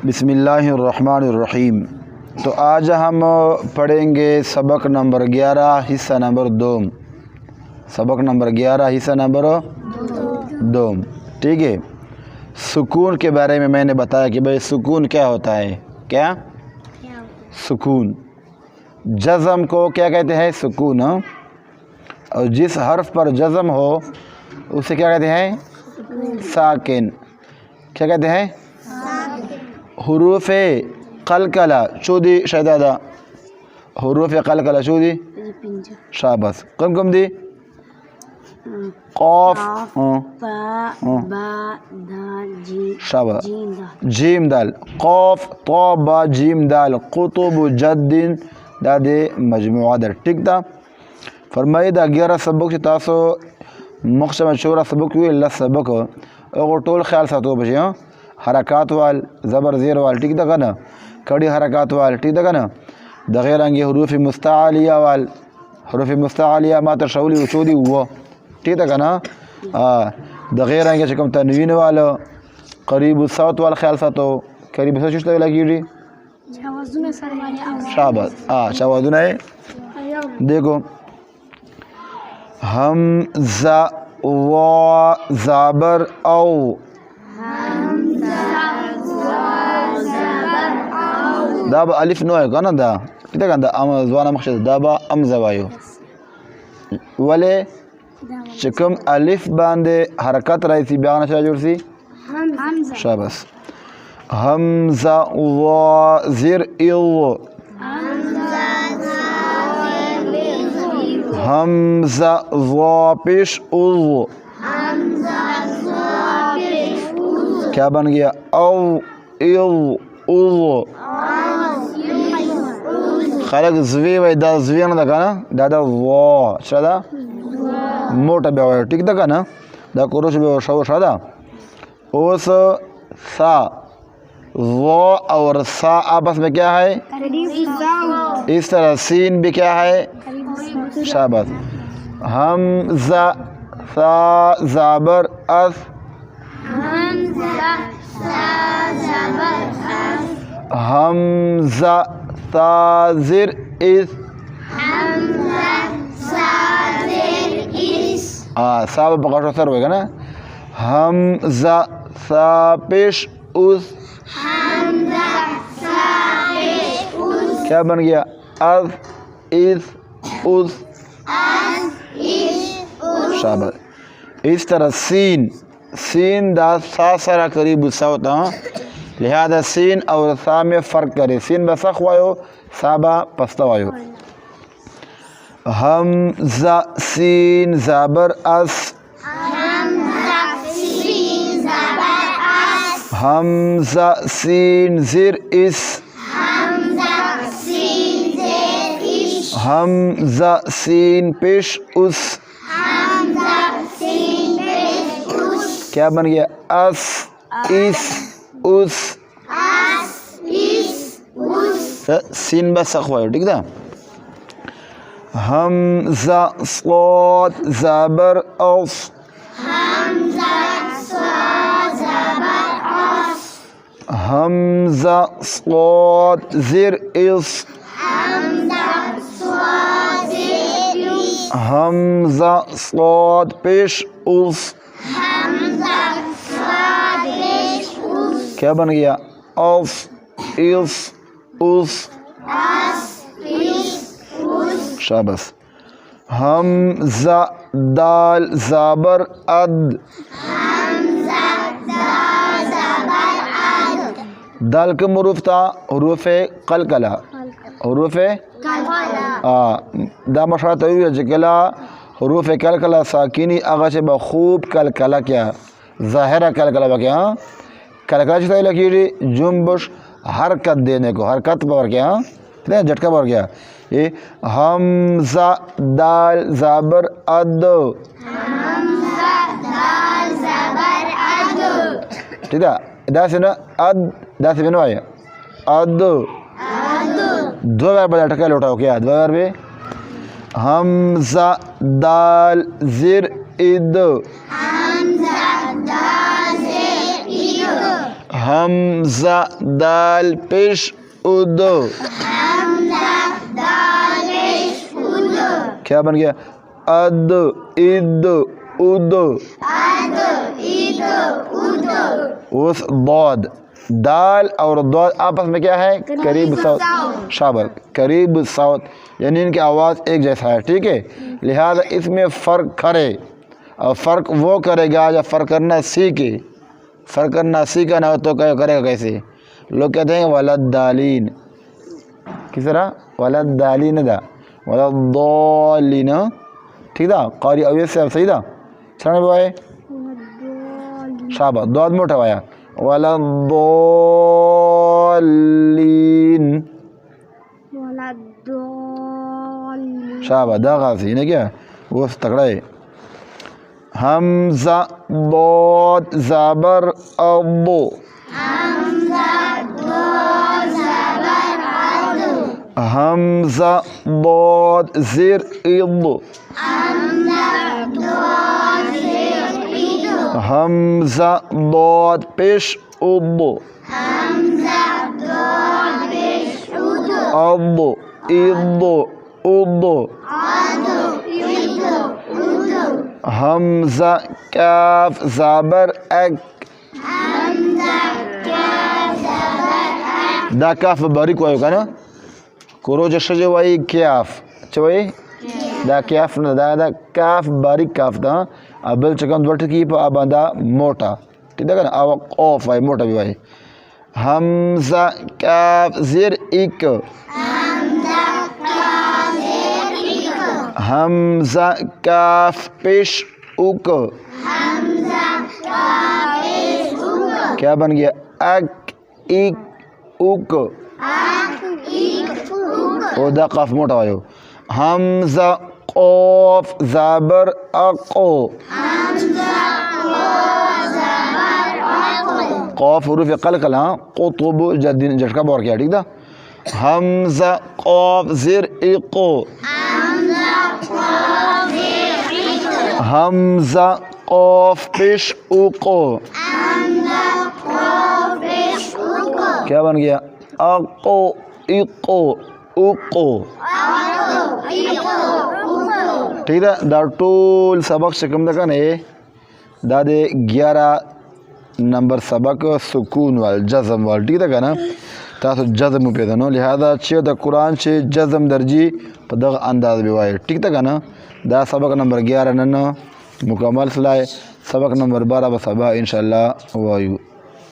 بسم اللہ الرحمن الرحیم۔ تو آج ہم پڑھیں گے سبق نمبر 11 حصہ نمبر 2۔ سبق نمبر 11 حصہ نمبر 2، ٹھیک ہے۔ سکون کے بارے میں نے بتایا کہ بھئی سکون کیا ہوتا ہے۔ کیا سکون؟ جزم کو کیا کہتے ہیں؟ سکون۔ اور جس حرف پر جزم ہو اسے کیا کہتے ہیں؟ ساکن۔ کیا کہتے ہیں؟ حروف قلقلہ چودی شہزادہ، حروف قلقلہ چودی شاباش، کم کم دی؟ قاف، شاباش، جیم دال، قاف طا با جیم دال، قطب جد داد مجموعہ در، ٹھیک تھا۔ فرمائی دا 11 سبق چې تاسو مخشم شورا سبق وی الله سبق او ټول خیال ساتو بچي، حرکات وال، زبر زیر وال، ٹھیک دا کنه، کڑی حرکات وال، ٹھیک دا کنه، د غیر انګي حروف مستعلیه وال، حروف مستعلیه ما تر شولی وچودي و، ٹھیک دا کنه، د غیر انګي چې کوم تنوین وال، قریب الصوت وال خیال ساتو، قریب الصوت څه لګیږي؟ شواذونه سره باندې شاباش، شواذونه دیکھو، حمزہ و زابر او، دا با الف نو ہے کنا، دا کتا کنا، دا زوانا مخشد دا با امزہ وایو، ولی چکم الف باندے حرکت رئیسی بیاغنا چلا جوڑ سی شاباس، حمزہ و زر ایو، حمزہ و پیش او، کیا بن گیا؟ او ایو او، خلق زوی وی دا زوی نه دا کنه، دا وا چرا دا موٹا بیا وای، ٹھیک دا کنه، دا کوروش بیا شو شدا، اوس سا وا اور سا آپس میں کیا ہے؟ اس طرح سین بھی کیا ہے؟ شاباش، حمزہ سا زابر اس، حمزہ سا زر اس، سا پکڑو سر ہوئے گا نا، حمزہ سا پیش اس، کیا بن گیا؟ از اس اس، شاباش۔ اس طرح سین، سین دا سا سرا قریب سا ہوتا ہے، لہذا سین اور سا میں فرق کرے، سین با سخ وایو، سا با پستا وایو۔ حمزہ سین زابر اس، حمزہ سین زر اس، حمزہ سین پیش اس، کیا بن گیا؟ اس اس اس، سین با سخ وایو، ٹھیک دا۔ حمزہ صاد زابر اوف، حمزہ صاد زر اس، حمزہ صاد پیش اس، کیا بن گیا؟ اوف اس اس، شاباش۔ حمزہ دال زابر اد، دال کم حروف تھا؟ حروف قلقلہ، حروف دا مشاہد تیوی جکلا حروف قلقلہ ساکینی اغاچے بخوب قلقلہ کیا ظاہرہ قلقلہ با کیا، قلقلہ چیتا لکی جی جنبش حرکت دینے کو، حرکت بار کیا، جھٹکا بار کیا، حمزہ دال زابر اد، ٹھیک ہے، دا سے نا اد، دا سے بنو آیا اد، دو بار بجا ٹکا لوٹاو کیا، دو بار بھی، حمزہ دال زر اد، حمزہ دال پیش ادو. کیا بن گیا؟ اد اد ادو. اس ضاد، دال اور ضاد آپس میں کیا ہے؟ قریب صوت. شاباش، قریب صوت، یعنی ان کی آواز ایک جیسا ہے. ٹھیک ہے، لہذا اس میں فرق کرے، اور فرق وہ کرے گا جب فرق کرنا سیکھے. فرق کرنا سیکھا نہ ہو تو کرے گا کیسے؟ لوگ کہتے ہیں ولدالین، کس طرح؟ ولدالین دا ولدالین. ٹھیک تھا، قاری اویس سے اب صحیح تھا. سرنے بوائے شاباش، دعات موٹا ہوایا ولدالین. شاباش، دا غاسی نے کیا وہ تکڑا ہے. حمزہ ضاد زبر ابو. حمزہ ضاد زیر اضو. حمزہ ضاد پیش ادو. ادو ادو ادو. حمزہ کاف زبر اک. دا کاف باریک وایو کنه کورو جشجه وای کاف چوي دا کاف نه دا کاف باریک کاف دا ابل چکم دوټ کی په اباندا موټا. ٹھیک ہے نا، او قاف وای موټا وای. حمزہ کاف زیر ایک. حمزہ کاف پیش اوک. کیا بن گیا؟ اک ایک اوک. او دا قاف موٹا وایو. حمزہ قاف زبر اقو. قاف حروف قلقل ہاں، قطب جدین جھٹکا بور کیا. ٹھیک تھا. حمزہ قاف زیر اقو. حمزہ قاف پیش اوقو. کیا بن گیا؟ اقو اقو اوقو. ٹھیک ہے، دا ټول سبق شکم دکن ہے دا دے 11 نمبر سبق سکون وال جزم وال. ٹھیک ہے نا، تاسو جزم پیدنو، لہذا چې د قرآن چې جزم درجی په دغه انداز به وایي. ٹھیک ہے نا، دا سبق نمبر 11 نن مکمل سلائے. سبق نمبر 12 به سبا انشاءاللہ وایو.